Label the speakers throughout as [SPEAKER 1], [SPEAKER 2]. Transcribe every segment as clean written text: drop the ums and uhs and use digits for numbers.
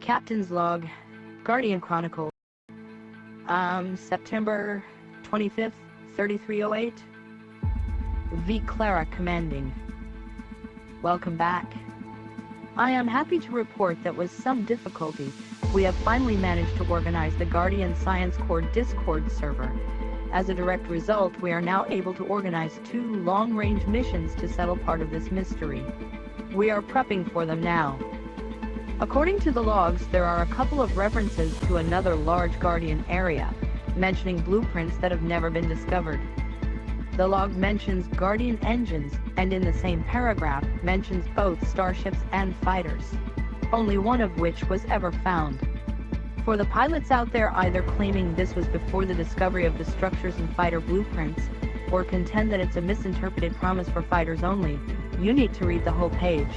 [SPEAKER 1] Captain's Log, Guardian Chronicles, September 25th, 3308. V. Clara commanding. Welcome back. I am happy to report that with some difficulty, we have finally managed to organize the Guardian Science Corps Discord server. As a direct result, we are now able to organize 2 long-range missions to settle part of this mystery. We are prepping for them now. According to the logs, there are a couple of references to another large Guardian area, mentioning blueprints that have never been discovered. The log mentions Guardian engines, and in the same paragraph mentions both starships and fighters, only one of which was ever found. For the pilots out there either claiming this was before the discovery of the structures and fighter blueprints, or contend that it's a misinterpreted promise for fighters only, you need to read the whole page.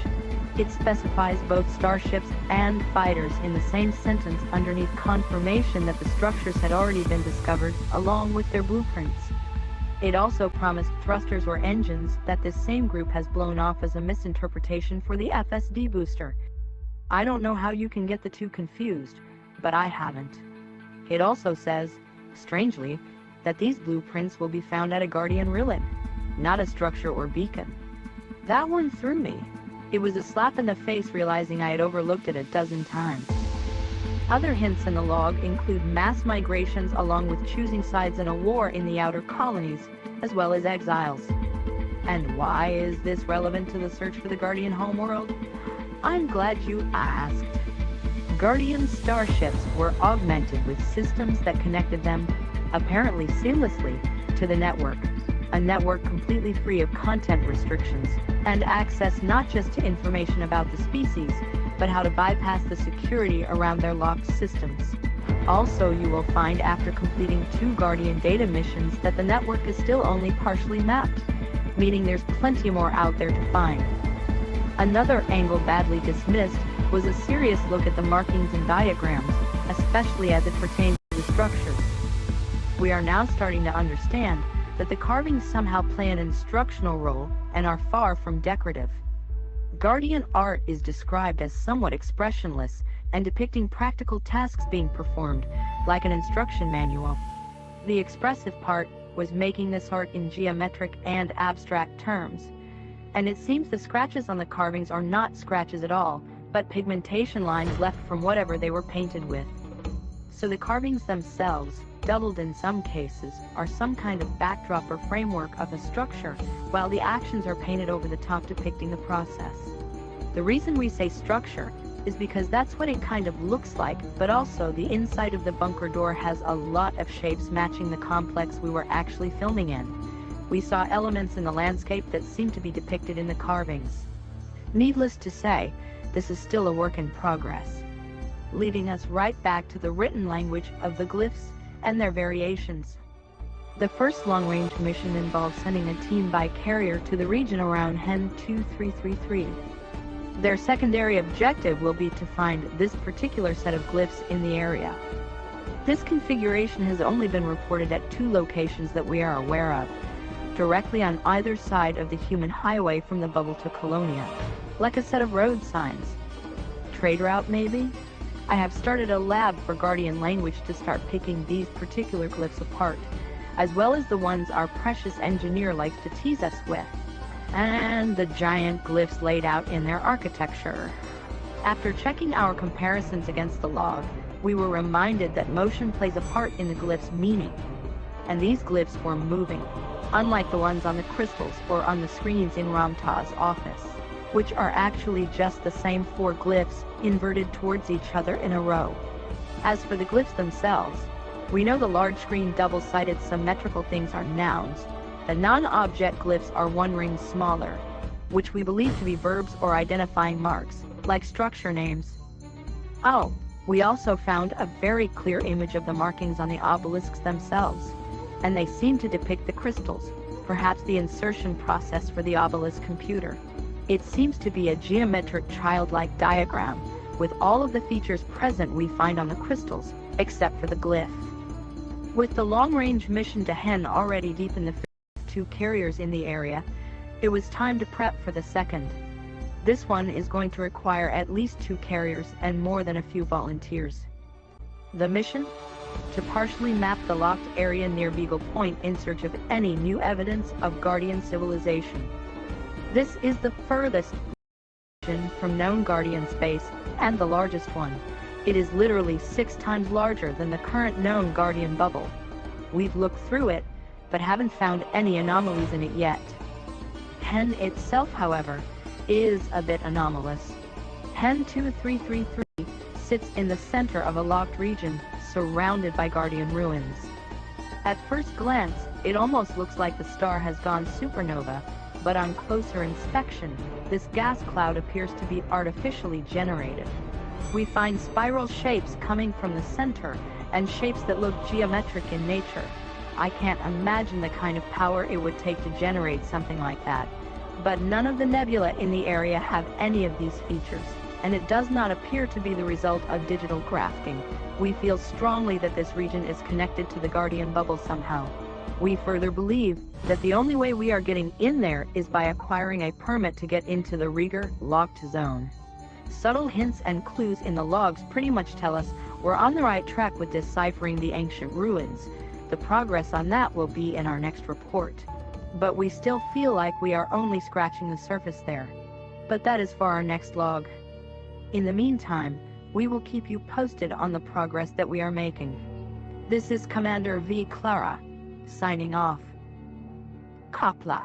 [SPEAKER 1] It specifies both starships and fighters in the same sentence underneath confirmation that the structures had already been discovered, along with their blueprints. It also promised thrusters or engines that this same group has blown off as a misinterpretation for the FSD booster. I don't know how you can get the two confused, but I haven't. It also says, strangely, that these blueprints will be found at a Guardian Rillet, not a structure or beacon. That one threw me. It was a slap in the face realizing I had overlooked it a dozen times. Other hints in the log include mass migrations along with choosing sides in a war in the outer colonies, as well as exiles. And why is this relevant to the search for the Guardian homeworld? I'm glad you asked. Guardian starships were augmented with systems that connected them, apparently seamlessly, to the network. A network completely free of content restrictions, and access not just to information about the species, but how to bypass the security around their locked systems. Also, you will find after completing 2 Guardian data missions that the network is still only partially mapped, meaning there's plenty more out there to find. Another angle badly dismissed was a serious look at the markings and diagrams, especially as it pertains to the structures. We are now starting to understand that the carvings somehow play an instructional role and are far from decorative. Guardian art is described as somewhat expressionless and depicting practical tasks being performed, like an instruction manual. The expressive part was making this art in geometric and abstract terms, and it seems the scratches on the carvings are not scratches at all, but pigmentation lines left from whatever they were painted with. So the carvings themselves, doubled in some cases, are some kind of backdrop or framework of a structure, while the actions are painted over the top depicting the process. The reason we say structure is because that's what it kind of looks like, but also the inside of the bunker door has a lot of shapes matching the complex we were actually filming in. We saw elements in the landscape that seem to be depicted in the carvings. Needless to say, this is still a work in progress, leading us right back to the written language of the glyphs and their variations. The first long-range mission involves sending a team by carrier to the region around Hen 2333. Their secondary objective will be to find this particular set of glyphs in the area. This configuration has only been reported at 2 locations that we are aware of, directly on either side of the human highway from the bubble to Colonia, like a set of road signs. Trade route maybe? I have started a lab for Guardian language to start picking these particular glyphs apart, as well as the ones our precious engineer likes to tease us with, and the giant glyphs laid out in their architecture. After checking our comparisons against the log, we were reminded that motion plays a part in the glyphs' meaning, and these glyphs were moving, unlike the ones on the crystals or on the screens in Ramtah's office, which are actually just the same 4 glyphs inverted towards each other in a row. As for the glyphs themselves, we know the large screen double-sided symmetrical things are nouns. The non-object glyphs are 1 ring smaller, which we believe to be verbs or identifying marks, like structure names. Oh, we also found a very clear image of the markings on the obelisks themselves, and they seem to depict the crystals, perhaps the insertion process for the obelisk computer. It seems to be a geometric childlike diagram, with all of the features present we find on the crystals, except for the glyph. With the long-range mission to Hen already deep in the 2 carriers in the area, it was time to prep for the second. This one is going to require at least 2 carriers and more than a few volunteers. The mission? To partially map the locked area near Beagle Point in search of any new evidence of Guardian civilization. This is the furthest from known Guardian space, and the largest one. It is literally 6 times larger than the current known Guardian bubble. We've looked through it, but haven't found any anomalies in it yet. Hen itself, however, is a bit anomalous. Hen 2333 sits in the center of a locked region, surrounded by Guardian ruins. At first glance, it almost looks like the star has gone supernova, but on closer inspection, this gas cloud appears to be artificially generated. We find spiral shapes coming from the center, and shapes that look geometric in nature. I can't imagine the kind of power it would take to generate something like that. But none of the nebula in the area have any of these features, and it does not appear to be the result of digital grafting. We feel strongly that this region is connected to the Guardian bubble somehow. We further believe that the only way we are getting in there is by acquiring a permit to get into the Rieger locked zone. Subtle hints and clues in the logs pretty much tell us we're on the right track with deciphering the ancient ruins. The progress on that will be in our next report. But we still feel like we are only scratching the surface there. But that is for our next log. In the meantime, we will keep you posted on the progress that we are making. This is Commander V. Clara, signing off. Kopla.